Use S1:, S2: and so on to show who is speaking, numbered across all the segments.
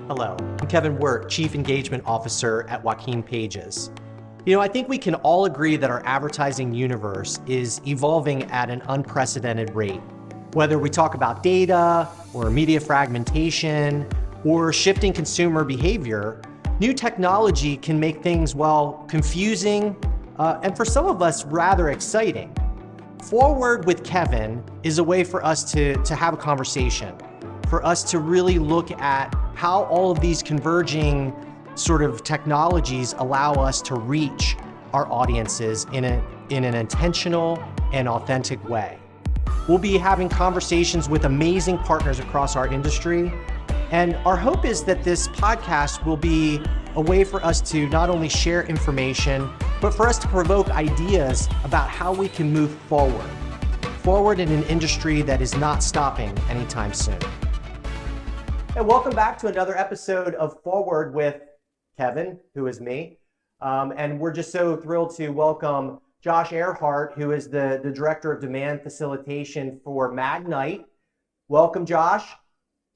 S1: Hello, I'm Kevin Wirt, Chief Engagement Officer at Joaquin Pages. I think we can all agree that our advertising universe is evolving at an unprecedented rate. Whether we talk about data or media fragmentation or shifting consumer behavior, new technology can make things, confusing and for some of us, rather exciting. Forward with Kevin is a way for us to have a conversation, for us to really look at how all of these converging sort of technologies allow us to reach our audiences in an intentional and authentic way. We'll be having conversations with amazing partners across our industry, and our hope is that this podcast will be a way for us to not only share information, but for us to provoke ideas about how we can move forward in an industry that is not stopping anytime soon. And welcome back to another episode of Forward with Kevin, who is me. And we're just so thrilled to welcome Josh Erhardt, who is the Director of Demand Facilitation for Magnite. Welcome, Josh.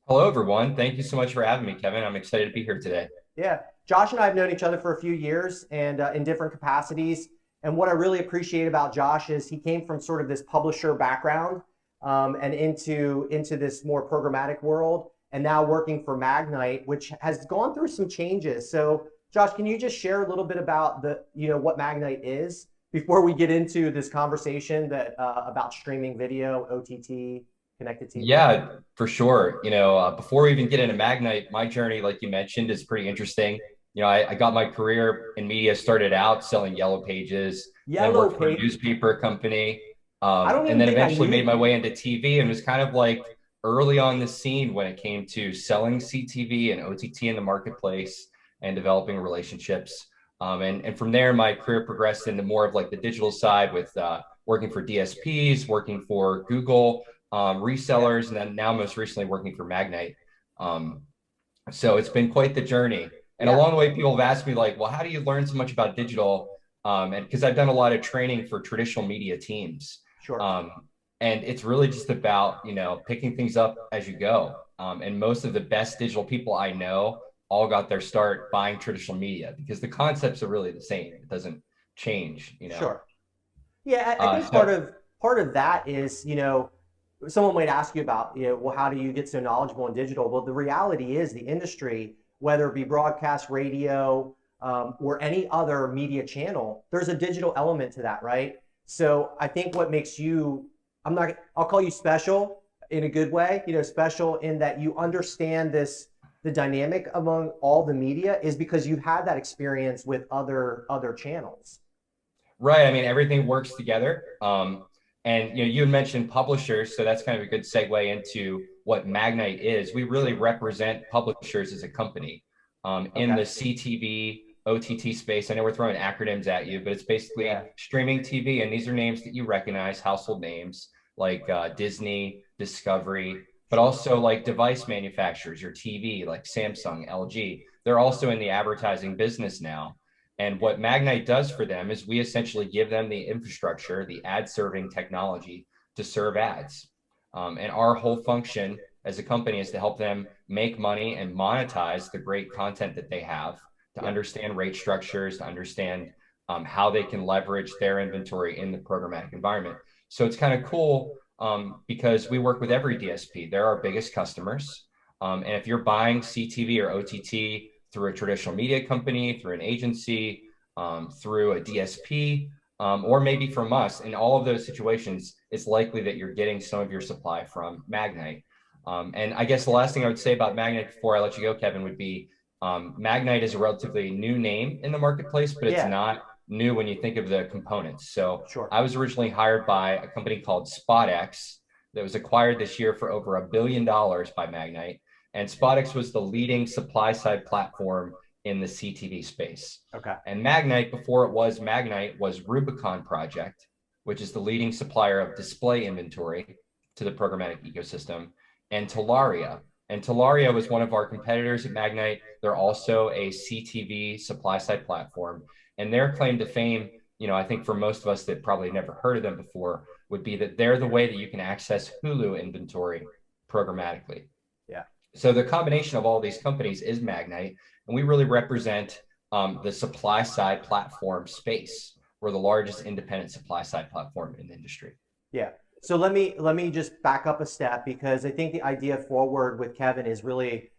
S2: Hello, everyone. Thank you so much for having me, Kevin. I'm excited to be here today.
S1: Yeah, Josh and I have known each other for a few years and in different capacities. And what I really appreciate about Josh is he came from sort of this publisher background and into this more programmatic world, and now working for Magnite, which has gone through some changes. So, Josh, can you just share a little bit about what Magnite is before we get into this conversation about streaming video, OTT, connected TV?
S2: Yeah, for sure. Before we even get into Magnite, my journey, like you mentioned, is pretty interesting. I got my career in media, started out selling yellow pages, then worked for a newspaper company, and then eventually made my way into TV, and was kind of like early on the scene when it came to selling CTV and OTT in the marketplace and developing relationships. And from there, my career progressed into more of like the digital side with working for DSPs, working for Google, resellers, and then now most recently working for Magnite. So it's been quite the journey. And along the way, people have asked me like, well, how do you learn so much about digital? And because I've done a lot of training for traditional media teams.
S1: Sure.
S2: And it's really just about, picking things up as you go. And most of the best digital people I know all got their start buying traditional media because the concepts are really the same. It doesn't change,
S1: Sure. Yeah, I think part of that is, someone might ask you about, well, how do you get so knowledgeable in digital? Well, the reality is the industry, whether it be broadcast, radio, or any other media channel, there's a digital element to that, right? So I think what makes you, I'll call you special in a good way, special in that you understand the dynamic among all the media is because you've had that experience with other channels.
S2: Right. I mean, everything works together. And you had mentioned publishers, so that's kind of a good segue into what Magnite is. We really represent publishers as a company in the CTV, OTT space. I know we're throwing acronyms at you, but it's basically streaming TV. And these are names that you recognize, household names like Disney, Discovery, but also like device manufacturers, your TV, like Samsung, LG. They're also in the advertising business now. And what Magnite does for them is we essentially give them the infrastructure, the ad serving technology to serve ads. And our whole function as a company is to help them make money and monetize the great content that they have, to understand rate structures, to understand how they can leverage their inventory in the programmatic environment. So it's kind of cool because we work with every DSP. They're our biggest customers. And if you're buying CTV or OTT through a traditional media company, through an agency, through a DSP, or maybe from us, in all of those situations, it's likely that you're getting some of your supply from Magnite. And I guess the last thing I would say about Magnite before I let you go, Kevin, would be Magnite is a relatively new name in the marketplace, but it's not new when you think of the components. So I was originally hired by a company called SpotX that was acquired this year for over $1 billion by Magnite. And SpotX was the leading supply side platform in the CTV space.
S1: Okay.
S2: And Magnite, before it was Magnite, was Rubicon Project, which is the leading supplier of display inventory to the programmatic ecosystem, and Talaria. And Talaria was one of our competitors at Magnite. They're also a CTV supply side platform. And their claim to fame, I think for most of us that probably never heard of them before, would be that they're the way that you can access Hulu inventory programmatically.
S1: Yeah.
S2: So the combination of all these companies is Magnite, and we really represent the supply side platform space. We're the largest independent supply side platform in the industry.
S1: Yeah. So let me just back up a step, because I think the idea forward with Kevin is really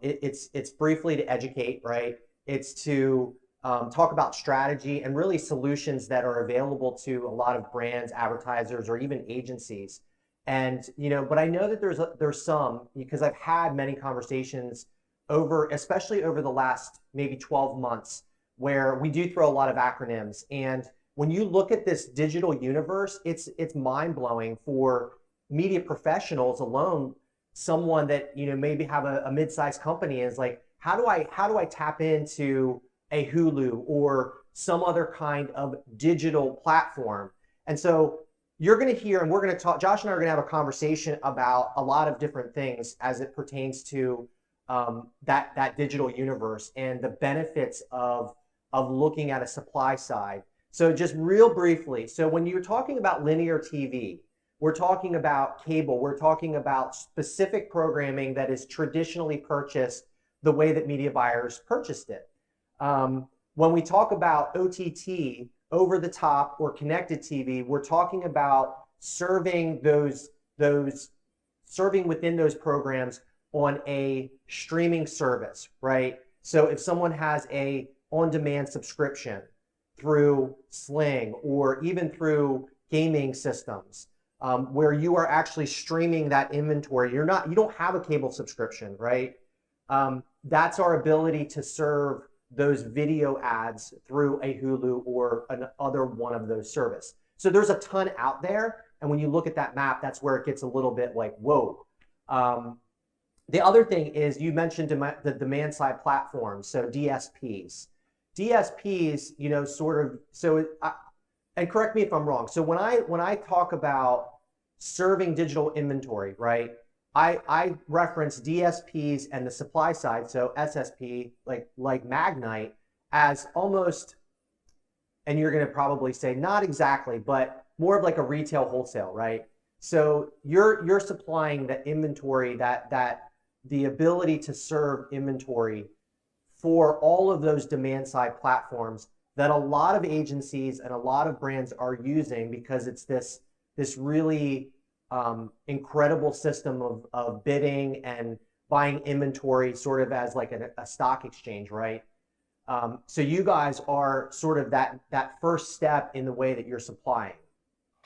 S1: it's briefly to educate, right? It's to talk about strategy and really solutions that are available to a lot of brands, advertisers, or even agencies. And but I know that there's some, because I've had many conversations over, especially over the last maybe 12 months, where we do throw a lot of acronyms. And when you look at this digital universe, it's mind blowing for media professionals alone. Someone that maybe have a mid-sized company is like, how do I tap into a Hulu or some other kind of digital platform? And so you're going to hear, and we're going to talk. Josh and I are going to have a conversation about a lot of different things as it pertains to that digital universe and the benefits of looking at a supply side. So just real briefly, so when you're talking about linear TV, we're talking about cable, we're talking about specific programming that is traditionally purchased the way that media buyers purchased it. When we talk about OTT, over the top or connected TV, we're talking about serving within those programs on a streaming service, right? So if someone has a on-demand subscription through Sling or even through gaming systems, where you are actually streaming that inventory, you don't have a cable subscription, right? That's our ability to serve those video ads through a Hulu or another one of those services. So there's a ton out there. And when you look at that map, that's where it gets a little bit like, whoa. The other thing is, you mentioned the demand side platforms, so DSPs. DSPs, and correct me if I'm wrong. So when I talk about serving digital inventory, right? I reference DSPs and the supply side, so SSP, like Magnite, as almost, and you're going to probably say not exactly, but more of like a retail wholesale, right? So you're supplying the inventory, that the ability to serve inventory for all of those demand side platforms that a lot of agencies and a lot of brands are using, because it's this really incredible system of bidding and buying inventory, sort of as like a stock exchange, right? So you guys are sort of that first step in the way that you're supplying.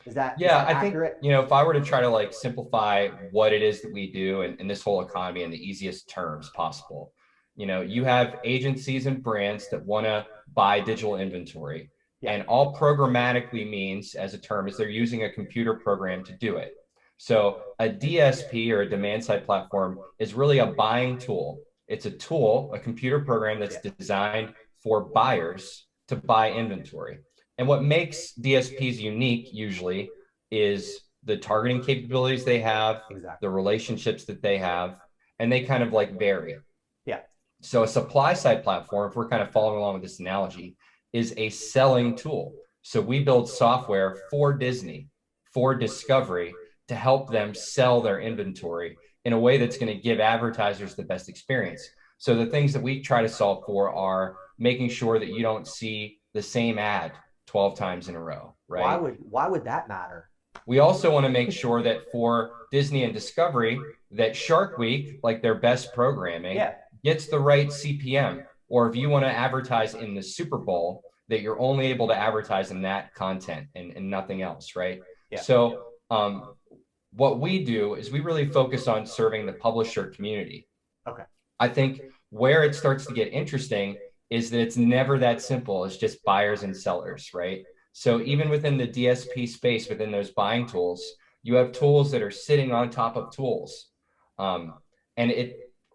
S1: Is that accurate?
S2: I think, if I were to try to like simplify what it is that we do in this whole economy in the easiest terms possible, you have agencies and brands that want to buy digital inventory. Yeah. And all programmatically means, as a term, is they're using a computer program to do it. So a DSP, or a demand side platform, is really a buying tool. It's a tool, a computer program that's designed for buyers to buy inventory. And what makes DSPs unique usually is the targeting capabilities they have, the relationships that they have, and they kind of like vary.
S1: Yeah.
S2: So a supply side platform, if we're kind of following along with this analogy, is a selling tool. So we build software for Disney, for Discovery, to help them sell their inventory in a way that's going to give advertisers the best experience. So the things that we try to solve for are making sure that you don't see the same ad 12 times in a row, right?
S1: Why would that matter?
S2: We also want to make sure that for Disney and Discovery, that Shark Week, like their best programming, gets the right CPM. Or if you want to advertise in the Super Bowl, that you're only able to advertise in that content and nothing else, right? Yeah. So what we do is we really focus on serving the publisher community.
S1: Okay.
S2: I think where it starts to get interesting is that it's never that simple. It's just buyers and sellers, right? So even within the DSP space, within those buying tools, you have tools that are sitting on top of tools. And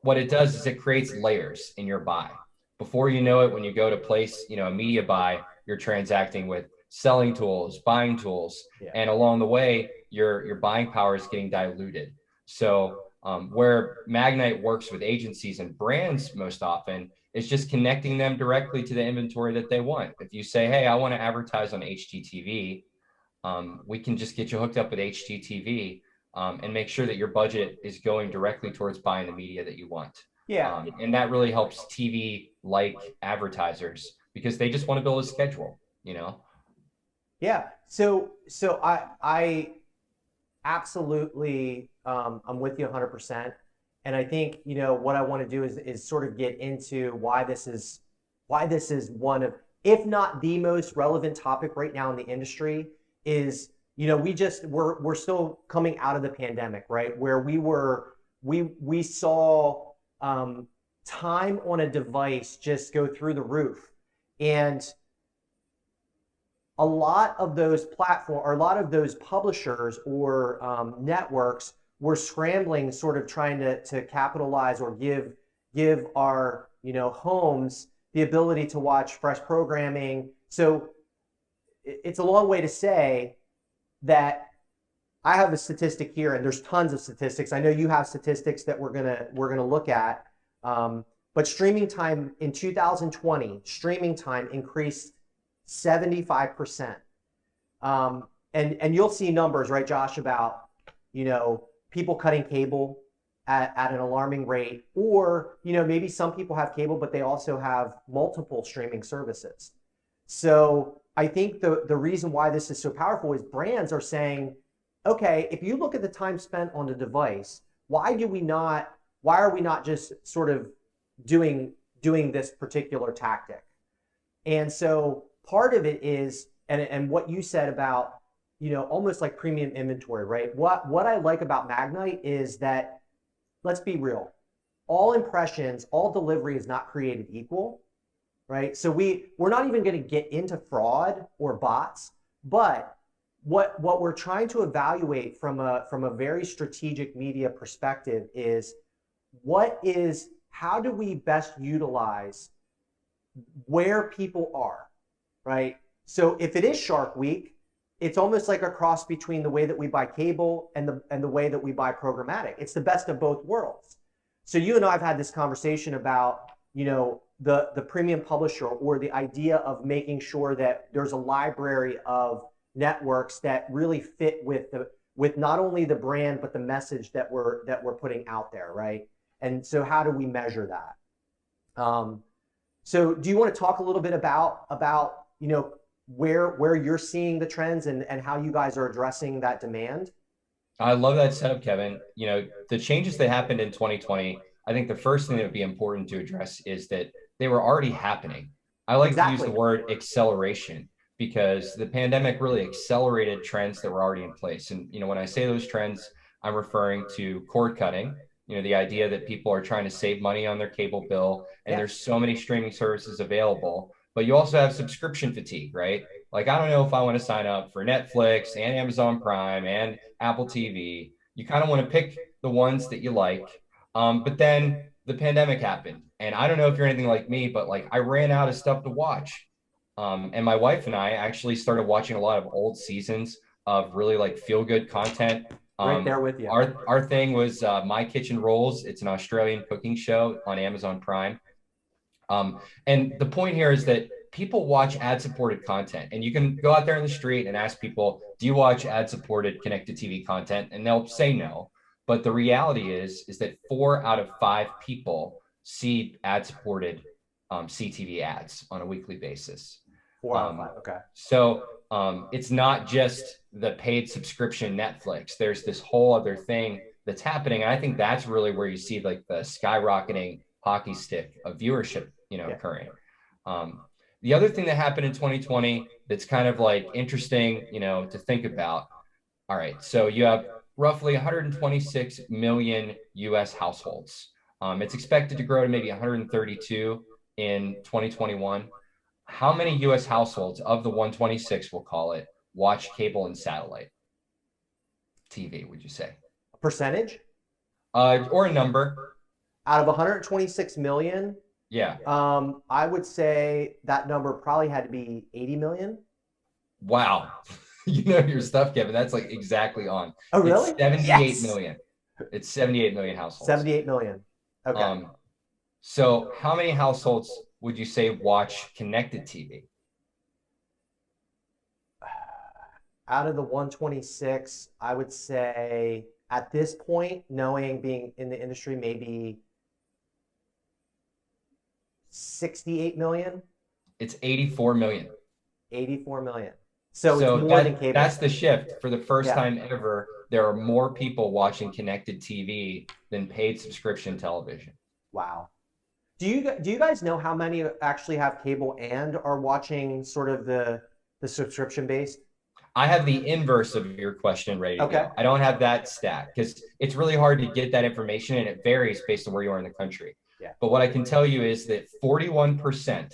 S2: what it does is it creates layers in your buy. Before you know it, when you go to place, a media buy, you're transacting with selling tools, buying tools, and along the way, your buying power is getting diluted. So where Magnite works with agencies and brands most often is just connecting them directly to the inventory that they want. If you say, hey, I want to advertise on HGTV, we can just get you hooked up with HGTV. and make sure that your budget is going directly towards buying the media that you want.
S1: Yeah.
S2: And that really helps TV like advertisers because they just want to build a schedule, you know?
S1: Yeah. So I absolutely, I'm with you 100%. And I think, what I want to do is sort of get into why this is one of, if not the most relevant topic right now in the industry is, we're still coming out of the pandemic, right? Where we saw time on a device just go through the roof. And a lot of those platform or a lot of those publishers or networks were scrambling, sort of trying to capitalize or give our homes the ability to watch fresh programming. So it's a long way to say that I have a statistic here, and there's tons of statistics. I know you have statistics that we're gonna look at. But streaming time in 2020, streaming time increased 75%. And you'll see numbers, right, Josh, about people cutting cable at an alarming rate, or maybe some people have cable, but they also have multiple streaming services. So I think the reason why this is so powerful is brands are saying, okay, if you look at the time spent on the device, why are we not just sort of doing this particular tactic? And so part of it is, and what you said about, almost like premium inventory, right? What I like about Magnite is that, let's be real, all impressions, all delivery is not created equal, right? So we're not even going to get into fraud or bots, but what we're trying to evaluate from a very strategic media perspective is how do we best utilize where people are, right? So if it is Shark Week, it's almost like a cross between the way that we buy cable and the way that we buy programmatic. It's the best of both worlds. So you and I have had this conversation about, the premium publisher, or the idea of making sure that there's a library of networks that really fit with not only the brand but the message that we're putting out there, right? And so how do we measure that? So do you want to talk a little bit about where you're seeing the trends and how you guys are addressing that demand?
S2: I love that setup, Kevin. The changes that happened in 2020, I think the first thing that would be important to address is that they were already happening. I like to use the word acceleration because the pandemic really accelerated trends that were already in place. And, when I say those trends, I'm referring to cord cutting, the idea that people are trying to save money on their cable bill, and there's so many streaming services available, but you also have subscription fatigue, right? Like, I don't know if I want to sign up for Netflix and Amazon Prime and Apple TV. You kind of want to pick the ones that you like. But then the pandemic happened, and I don't know if you're anything like me, but like I ran out of stuff to watch. And my wife and I actually started watching a lot of old seasons of really like feel good content.
S1: Right there with you.
S2: Our thing was My Kitchen Rolls. It's an Australian cooking show on Amazon Prime. And the point here is that people watch ad-supported content, and you can go out there in the street and ask people, do you watch ad-supported connected TV content? And they'll say no. But the reality is that 4 out of 5 people see ad-supported CTV ads on a weekly basis.
S1: 4 out of 5, okay.
S2: So it's not just the paid subscription Netflix. There's this whole other thing that's happening. And I think that's really where you see like the skyrocketing hockey stick of viewership, occurring. The other thing that happened in 2020 that's kind of like interesting, to think about. All right, so you have roughly 126 million US households. It's expected to grow to maybe 132 in 2021. How many US households of the 126, we'll call it, watch cable and satellite TV, would you say?
S1: A percentage?
S2: Or a number.
S1: Out of 126 million?
S2: Yeah.
S1: I would say that number probably had to be 80 million.
S2: Wow. You know your stuff, Kevin. That's like exactly on.
S1: Oh, really?
S2: It's 78 million. It's 78 million households.
S1: 78 million. Okay.
S2: So how many households would you say watch connected TV?
S1: Out of the 126, I would say at this point, knowing being in the industry, maybe 68 million?
S2: It's 84 million.
S1: 84 million. So it's
S2: So
S1: more than cable.
S2: that's the shift. For the first
S1: Yeah.
S2: time ever, there are more people watching connected TV than paid subscription television.
S1: Wow. Do you guys know how many actually have cable and are watching sort of the subscription based?
S2: I have the inverse of your question ready to
S1: Okay.
S2: go. I don't have that stat because it's really hard to get that information and it varies based on where you are in the country.
S1: Yeah.
S2: But what I can tell you is that 41%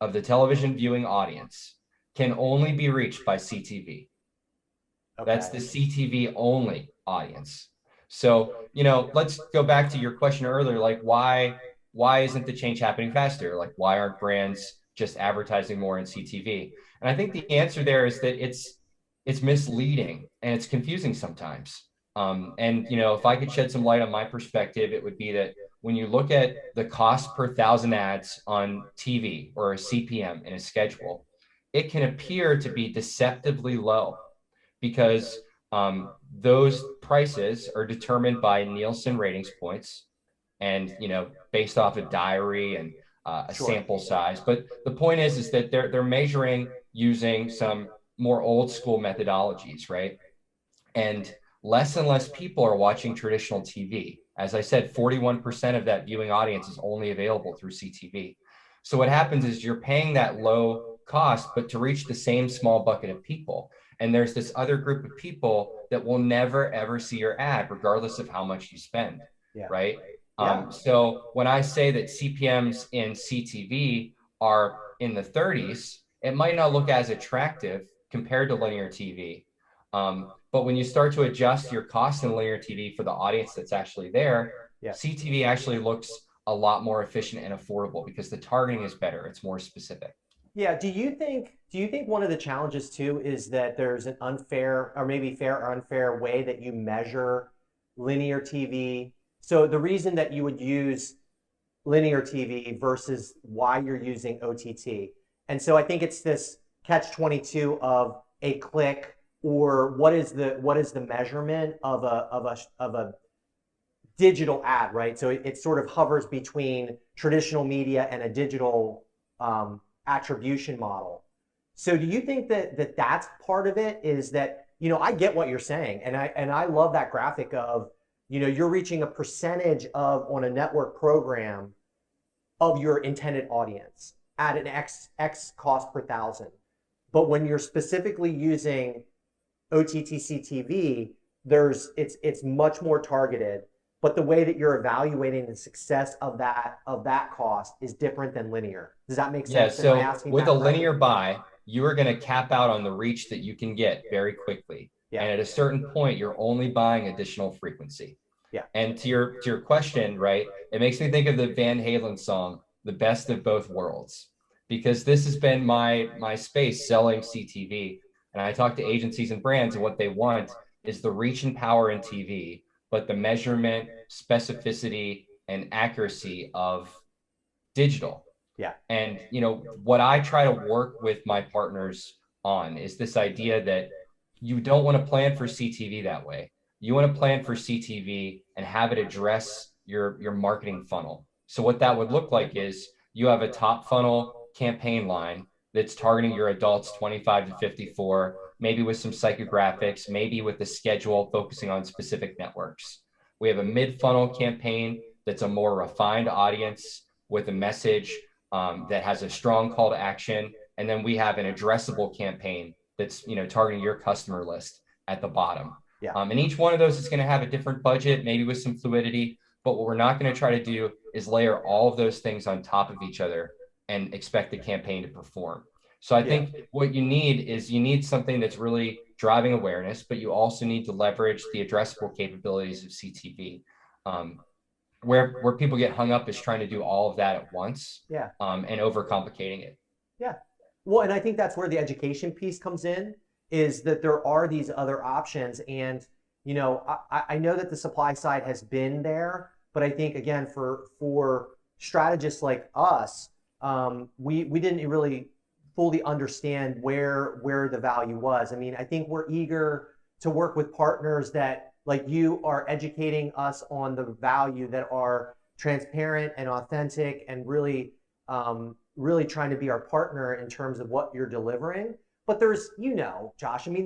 S2: of the television viewing audience can only be reached by CTV.
S1: Okay.
S2: That's the CTV only audience. So, let's go back to your question earlier, like why isn't the change happening faster? Like why aren't brands just advertising more in CTV? And I think the answer there is that it's misleading and it's confusing sometimes. And if I could shed some light on my perspective, it would be that when you look at the cost per thousand ads on TV or a CPM in a schedule, it can appear to be deceptively low because those prices are determined by Nielsen ratings points and based off a diary and a sample size. But the point is that they're measuring using some more old school methodologies, right? And less people are watching traditional TV. As I said, 41% of that viewing audience is only available through CTV. So what happens is you're paying that low cost, but to reach the same small bucket of people. And there's this other group of people that will never, ever see your ad, regardless of how much you spend, right? So when I say that CPMs in CTV are in the 30s, it might not look as attractive compared to linear TV. But when you start to adjust your cost in linear TV for the audience that's actually there, CTV actually looks a lot more efficient and affordable because the targeting is better. It's more specific.
S1: Yeah. Do you think one of the challenges too is that there's an unfair or maybe fair or unfair way that you measure linear TV? So the reason that you would use linear TV versus why you're using OTT. And so I think it's this catch-22 of a click or what is the measurement of a digital ad, right? So it sort of hovers between traditional media and a digital attribution model. So do you think that that's part of it? Is that I get what you're saying, and I love that graphic of you're reaching a percentage of on a network program of your intended audience at an X cost per thousand. But when you're specifically using OTT CTV, it's much more targeted. But the way that you're evaluating the success of that cost is different than linear. Does that make sense?
S2: Yeah. So with a linear buy, you are going to cap out on the reach that you can get very quickly. Yeah. And at a certain point, you're only buying additional frequency.
S1: Yeah.
S2: And to your question, right, it makes me think of the Van Halen song, "The Best of Both Worlds," because this has been my space selling CTV. And I talk to agencies and brands, and what they want is the reach and power in TV, but the measurement, specificity, and accuracy of digital.
S1: Yeah.
S2: And what I try to work with my partners on is this idea that you don't want to plan for CTV that way. You want to plan for CTV and have it address your marketing funnel. So what that would look like is you have a top funnel campaign line that's targeting your adults 25 to 54, maybe with some psychographics, maybe with a schedule focusing on specific networks. We have a mid-funnel campaign that's a more refined audience with a message that has a strong call to action. And then we have an addressable campaign that's targeting your customer list at the bottom.
S1: Yeah.
S2: And each one of those is going to have a different budget, maybe with some fluidity. But what we're not going to try to do is layer all of those things on top of each other and expect the campaign to perform. So I think what you need something that's really driving awareness, but you also need to leverage the addressable capabilities of CTV. Where people get hung up is trying to do all of that at once.
S1: Yeah.
S2: And overcomplicating it.
S1: Yeah. Well, and I think that's where the education piece comes in, is that there are these other options. And, I know that the supply side has been there, but I think, again, for strategists like us, we didn't really fully understand where the value was. I mean, I think we're eager to work with partners that like you are educating us on the value that are transparent and authentic and really, really trying to be our partner in terms of what you're delivering. But there's, Josh, I mean,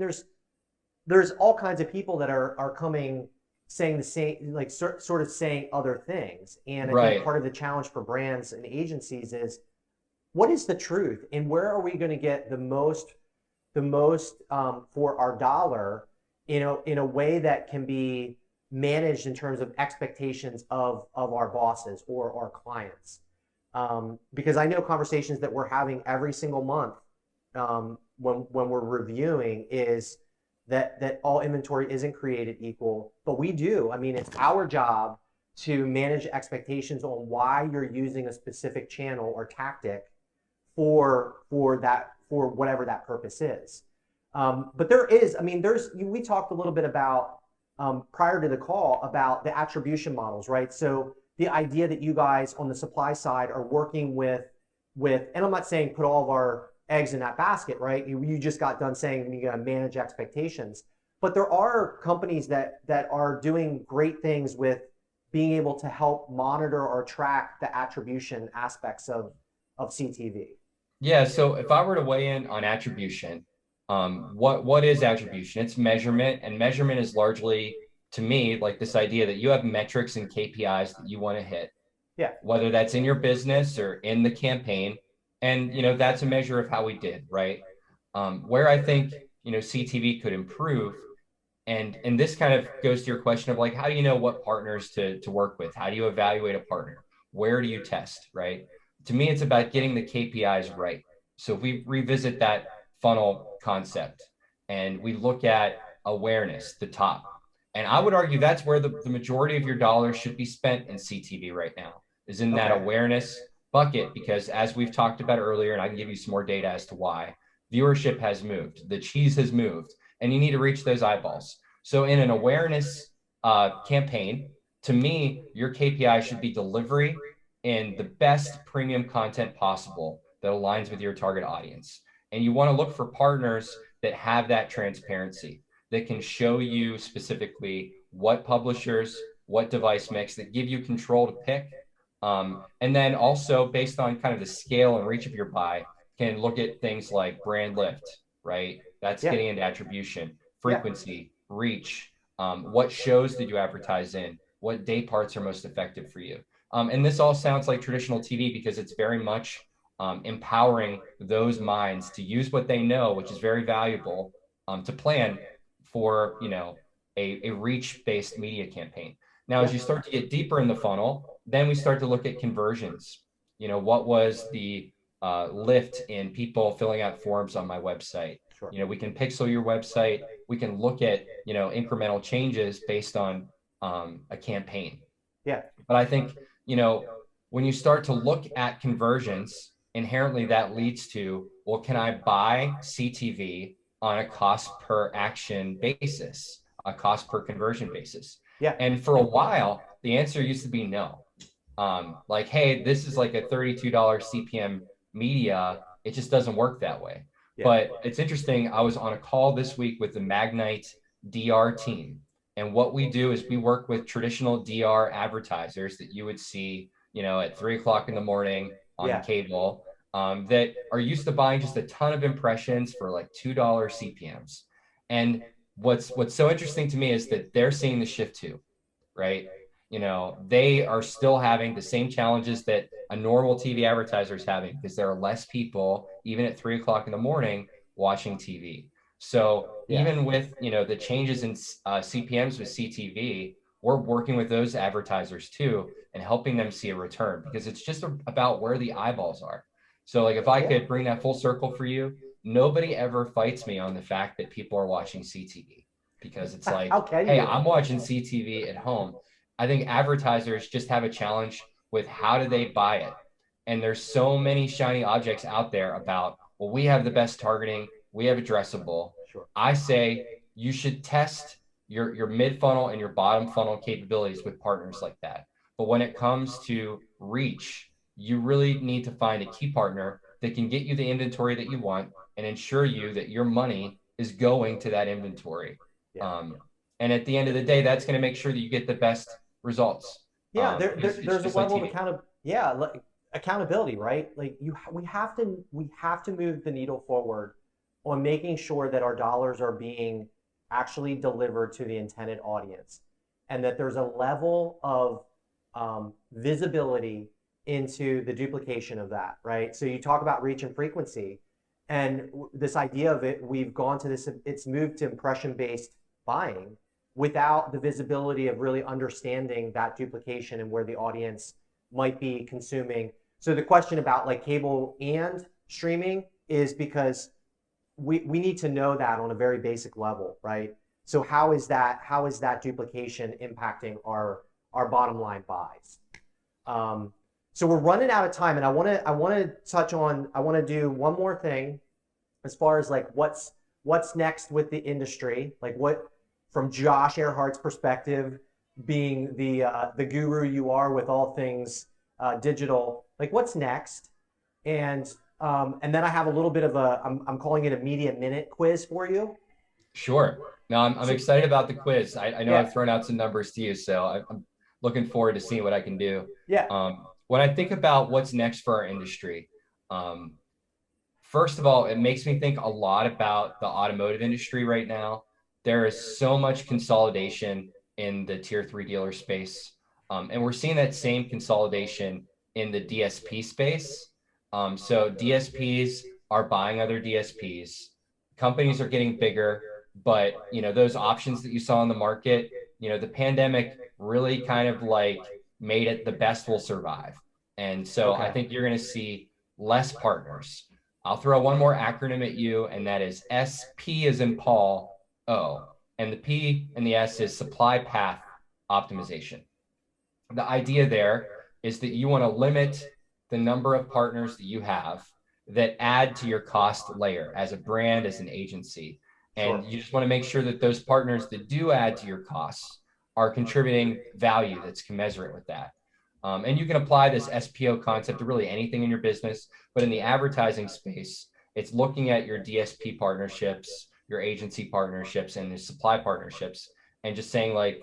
S1: there's all kinds of people that are coming saying the same, like sort of saying other things. And I think
S2: Right.
S1: part of the challenge for brands and agencies is what is the truth and where are we going to get the most for our dollar, in a way that can be managed in terms of expectations of our bosses or our clients. Because I know conversations that we're having every single month, when we're reviewing, is that all inventory isn't created equal, but we do. I mean, it's our job to manage expectations on why you're using a specific channel or tactic for whatever that purpose is. But there is, I mean, we talked a little bit about, prior to the call, about the attribution models, right? So the idea that you guys on the supply side are working with, and I'm not saying put all of our eggs in that basket, right? You just got done saying you got to manage expectations, but there are companies that are doing great things with being able to help monitor or track the attribution aspects of CTV.
S2: Yeah. So if I were to weigh in on attribution, what is attribution? It's measurement, and measurement is largely, to me, like this idea that you have metrics and KPIs that you want to hit,
S1: Yeah.
S2: whether that's in your business or in the campaign. And, that's a measure of how we did, right? Where I think, CTV could improve. And this kind of goes to your question of like, how do you know what partners to work with? How do you evaluate a partner? Where do you test, right? To me, it's about getting the KPIs right. So if we revisit that funnel concept and we look at awareness, the top, and I would argue that's where the majority of your dollars should be spent in CTV right now, is in that awareness bucket, because as we've talked about earlier, and I can give you some more data as to why, viewership has moved, the cheese has moved, and you need to reach those eyeballs. So in an awareness campaign, to me, your KPI should be delivery in the best premium content possible that aligns with your target audience. And you want to look for partners that have that transparency, that can show you specifically what publishers, what device mix, that give you control to pick. And then also based on kind of the scale and reach of your buy, can look at things like brand lift, right? That's getting into attribution, frequency, reach, what shows did you advertise in, what day parts are most effective for you. And this all sounds like traditional TV because it's very much empowering those minds to use what they know, which is very valuable, to plan for, a reach-based media campaign. Now, as you start to get deeper in the funnel, then we start to look at conversions. What was the lift in people filling out forms on my website?
S1: Sure.
S2: We can pixel your website. We can look at, incremental changes based on a campaign.
S1: Yeah.
S2: But I think, when you start to look at conversions, inherently that leads to, well, can I buy CTV on a cost per action basis, a cost per conversion basis?
S1: Yeah.
S2: And for a while, the answer used to be no. Like, hey, this is like a $32 CPM media. It just doesn't work that way. Yeah. But it's interesting. I was on a call this week with the Magnite DR team. And what we do is we work with traditional DR advertisers that you would see, at 3:00 in the morning on cable, that are used to buying just a ton of impressions for like $2 CPMs. And what's so interesting to me is that they're seeing the shift too, right? They are still having the same challenges that a normal TV advertiser is having, because there are less people, even at 3:00 in the morning, watching TV. So even with, the changes in CPMs with CTV, we're working with those advertisers too and helping them see a return, because it's just about where the eyeballs are. So like, if I could bring that full circle for you, nobody ever fights me on the fact that people are watching CTV, because it's like, hey, I'm watching CTV at home. I think advertisers just have a challenge with how do they buy it. And there's so many shiny objects out there about, well, we have the best targeting, we have addressable. Sure. I say you should test your mid funnel and your bottom funnel capabilities with partners like that. But when it comes to reach, you really need to find a key partner that can get you the inventory that you want and ensure you that your money is going to that inventory. And at the end of the day, that's going to make sure that you get the best results.
S1: Yeah,
S2: It's
S1: there's a
S2: just like
S1: level of
S2: TV.
S1: accountability, right? Like we have to move the needle forward on making sure that our dollars are being actually delivered to the intended audience, and that there's a level of visibility into the duplication of that, right? So you talk about reach and frequency, and this idea of it, we've gone to this, it's moved to impression based buying without the visibility of really understanding that duplication and where the audience might be consuming. So the question about like cable and streaming is because we need to know that on a very basic level, right? So how is that duplication impacting our bottom line buys? So we're running out of time, and I want to touch on, I want to do one more thing as far as like what's next with the industry, like what, from Josh Erhardt's perspective, being the guru you are with all things digital, like what's next, and then I have a little bit of I'm calling it a media minute quiz for you.
S2: Sure. Now I'm
S1: So
S2: excited about the quiz. I know
S1: yeah,
S2: I've thrown out some numbers to you, so I'm looking forward to seeing what I can do.
S1: yeah,
S2: When I think about what's next for our industry, um, first of all, it makes me think a lot about the automotive industry right now. There is so much consolidation in the tier three dealer space. And we're seeing that same consolidation in the DSP space. So DSPs are buying other DSPs. Companies are getting bigger, but those options that you saw in the market, the pandemic really kind of like made it the best will survive. And so I
S1: okay,
S2: think you're going to see less partners. I'll throw one more acronym at you, and that is SP as in Paul, O. And the P and the S is supply path optimization. The idea there is that you want to limit the number of partners that you have that add to your cost layer as a brand, as an agency. And
S1: sure,
S2: you just want to make sure that those partners that do add to your costs are contributing value that's commensurate with that. And you can apply this SPO concept to really anything in your business, but in the advertising space, it's looking at your DSP partnerships, your agency partnerships, and your supply partnerships, and just saying like,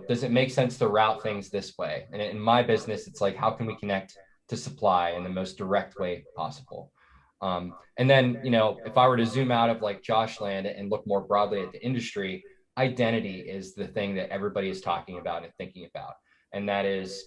S2: does it make sense to route things this way? And in my business, it's like, how can we connect to supply in the most direct way possible? And then, if I were to zoom out of like Josh land and look more broadly at the industry, identity is the thing that everybody is talking about and thinking about. And that is,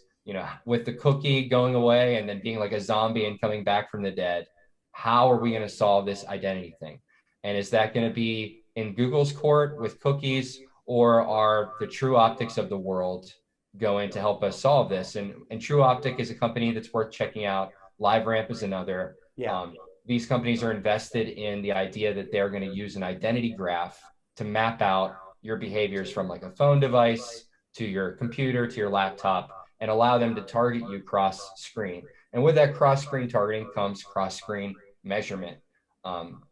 S2: with the cookie going away and then being like a zombie and coming back from the dead, how are we going to solve this identity thing? And is that going to be in Google's court with cookies, or are the True Optics of the world going to help us solve this? And True Optic is a company that's worth checking out. LiveRamp is another.
S1: yeah,
S2: Um, these companies are invested in the idea that they're going to use an identity graph to map out your behaviors from like a phone device to your computer to your laptop and allow them to target you cross screen. And with that cross screen targeting comes cross screen measurement. Um,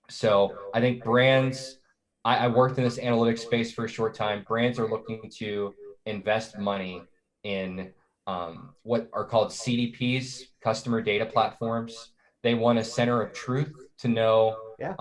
S2: so I think brands, I worked in this analytics space for a short time. Brands are looking to invest money in what are called CDPs, customer data platforms. They want a center of truth to know
S1: yeah,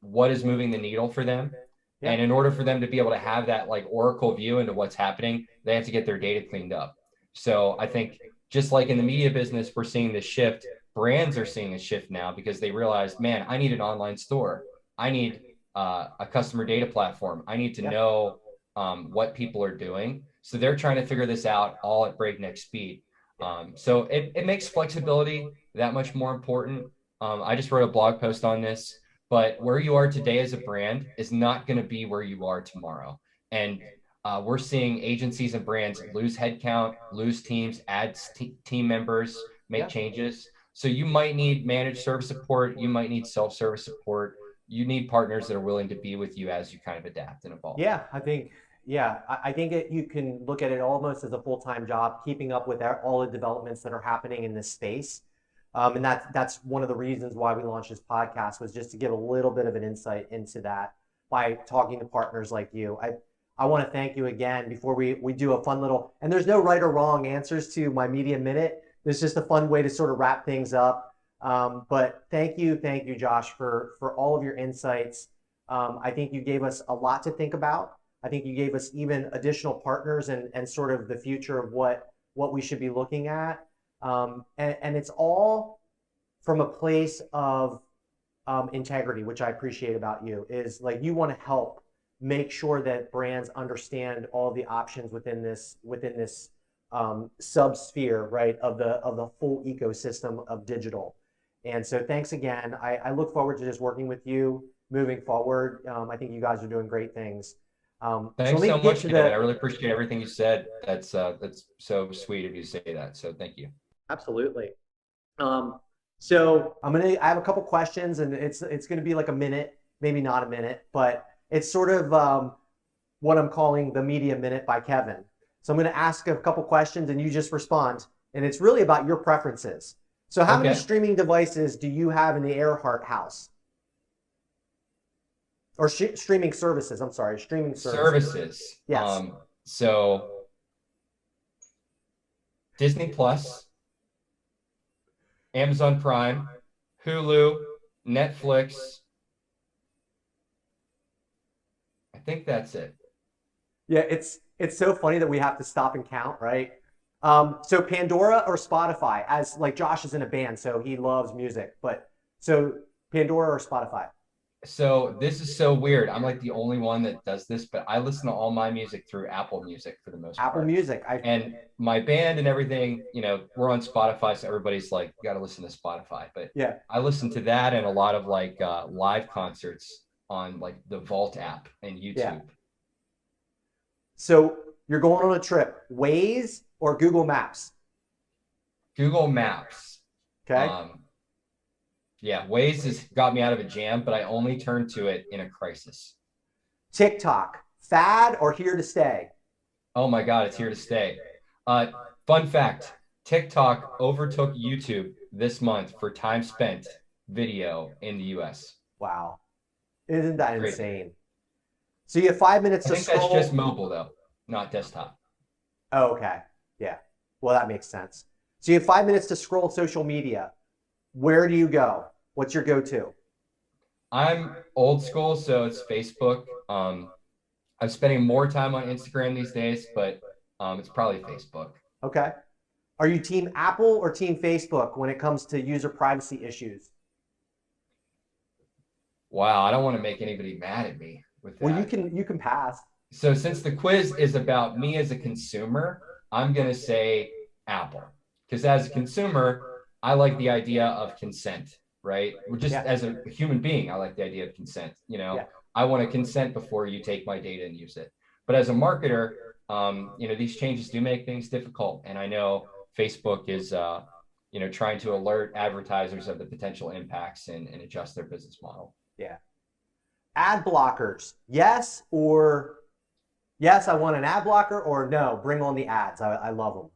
S2: what is moving the needle for them.
S1: yeah,
S2: And in order for them to be able to have that like Oracle view into what's happening, they have to get their data cleaned up. So I think just like in the media business, we're seeing this shift. Brands are seeing a shift now because they realized, man, I need an online store. I need a customer data platform. I need to
S1: yeah,
S2: know what people are doing. So they're trying to figure this out all at breakneck speed.
S1: yeah,
S2: So it makes flexibility that much more important. I just wrote a blog post on this, but where you are today as a brand is not going to be where you are tomorrow. And we're seeing agencies and brands lose headcount, lose teams, add team members, make
S1: yeah.
S2: changes. So you might need managed service support. You might need self-service support. You need partners that are willing to be with you as you kind of adapt and evolve.
S1: Yeah, I think, yeah, I think you can look at it almost as a full-time job, keeping up with all the developments that are happening in this space. And that's one of the reasons why we launched this podcast, was just to give a little bit of an insight into that by talking to partners like you. I want to thank you again before we do a fun little, and there's no right or wrong answers to my media minute. There's just a fun way to sort of wrap things up. But thank you, Josh, for all of your insights. I think you gave us a lot to think about. I think you gave us even additional partners and sort of the future of what we should be looking at. And it's all from a place of integrity, which I appreciate about you, is like you want to help make sure that brands understand all the options within this subsphere, right, of the full ecosystem of digital. And so thanks again. I look forward to just working with you moving forward. I think you guys are doing great things.
S2: Thanks so much, Kevin. I really appreciate everything you said. That's so sweet of you to say that. So thank you.
S1: Absolutely. So I have a couple questions, and it's gonna be like a minute, maybe not a minute, but it's sort of what I'm calling the media minute by Kevin. So I'm gonna ask a couple questions, and you just respond, and it's really about your preferences. So how many streaming devices do you have in the Erhardt house? Or streaming services? I'm sorry, streaming services. Yes.
S2: So Disney Plus, Amazon Prime, Hulu, Netflix. I think that's it.
S1: Yeah, it's so funny that we have to stop and count, right? So Pandora or Spotify, as like Josh is in a band, so he loves music, but so Pandora or Spotify?
S2: So this is so weird. I'm like the only one that does this, but I listen to all my music through Apple Music for the most part.
S1: Apple Music.
S2: And my band and everything, we're on Spotify, so everybody's like, you got to listen to Spotify. But
S1: yeah,
S2: I listen to that and a lot of like live concerts on like the Vault app and YouTube. Yeah.
S1: So you're going on a trip, Waze or Google Maps?
S2: Google Maps.
S1: Okay.
S2: Yeah, Waze has got me out of a jam, but I only turn to it in a crisis.
S1: TikTok, fad or here to stay?
S2: Oh my God, it's here to stay. Fun fact, TikTok overtook YouTube this month for time spent video in the US.
S1: Wow. Isn't that insane? So you have 5 minutes to scroll.
S2: I think that's just mobile though, not desktop.
S1: Oh, okay. Yeah. Well, that makes sense. So you have 5 minutes to scroll social media. Where do you go? What's your go-to?
S2: I'm old school, so it's Facebook. I'm spending more time on Instagram these days, but it's probably Facebook.
S1: Okay. Are you team Apple or team Facebook when it comes to user privacy issues?
S2: Wow, I don't want to make anybody mad at me with that.
S1: Well, you can pass.
S2: So since the quiz is about me as a consumer, I'm going to say Apple. Because as a consumer, I like the idea of consent, right? Just as a human being, I like the idea of consent. I want to consent before you take my data and use it. But as a marketer, these changes do make things difficult. And I know Facebook is, trying to alert advertisers of the potential impacts and adjust their business model.
S1: Yeah. Ad blockers, yes or yes, I want an ad blocker, or no, bring on the ads. I love them.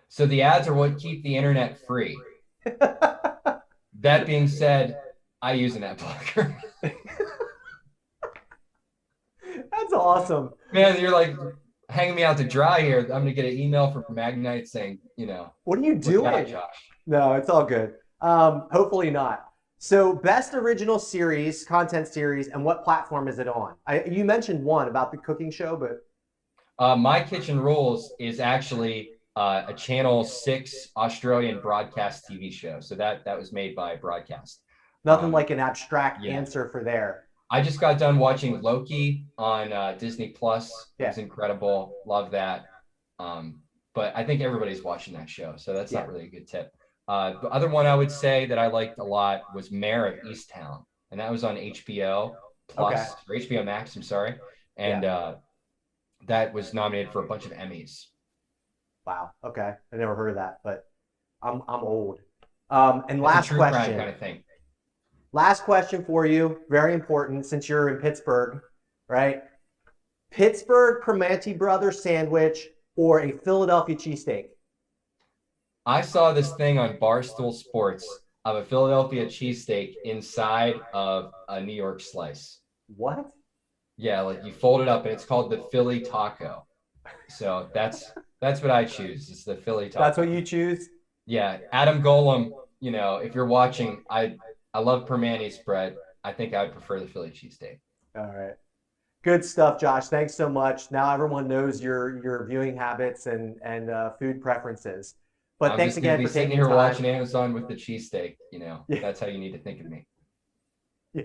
S2: So the ads are what keep the internet free. That being said, I use an ad blocker.
S1: That's awesome.
S2: Man, you're like hanging me out to dry here. I'm gonna get an email from Magnite saying,
S1: what are you doing? Josh? No, it's all good. Hopefully not. So best original series, content series, and what platform is it on? You mentioned one about the cooking show, but
S2: My Kitchen Rules is actually a Channel 6 Australian broadcast TV show. So that was made by Broadcast.
S1: Nothing like an abstract answer for there.
S2: I just got done watching Loki on Disney Plus. It was incredible. Love that. But I think everybody's watching that show, so that's not really a good tip. The other one I would say that I liked a lot was Mayor of Easttown, and that was on HBO Plus or HBO Max. I'm sorry, and that was nominated for a bunch of Emmys.
S1: Wow. Okay, I never heard of that, but I'm old. And last question.
S2: Kind of thing.
S1: Last question for you, very important since you're in Pittsburgh, right? Pittsburgh Primanti Brothers sandwich or a Philadelphia cheesesteak?
S2: I saw this thing on Barstool Sports of a Philadelphia cheesesteak inside of a New York slice.
S1: What?
S2: Yeah, like you fold it up and it's called the Philly taco. So that's what I choose. It's the Philly taco.
S1: That's what you choose?
S2: Yeah. Adam Golem, if you're watching, I love Primanti's bread. I think I would prefer the Philly cheesesteak.
S1: All right. Good stuff, Josh. Thanks so much. Now everyone knows your viewing habits and food preferences. But
S2: I'm
S1: thanks
S2: just going to
S1: again
S2: be
S1: for
S2: sitting
S1: taking
S2: here
S1: time.
S2: watching Amazon with the cheesesteak. You know,
S1: Yeah.
S2: that's how you need to think of me.
S1: Yeah.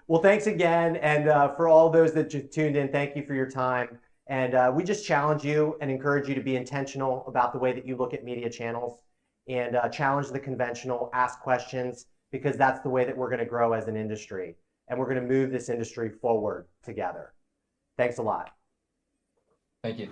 S1: Well, thanks again. And for all those that just tuned in, thank you for your time. And we just challenge you and encourage you to be intentional about the way that you look at media channels and challenge the conventional, ask questions, because that's the way that we're going to grow as an industry. And we're going to move this industry forward together. Thanks a lot.
S2: Thank you.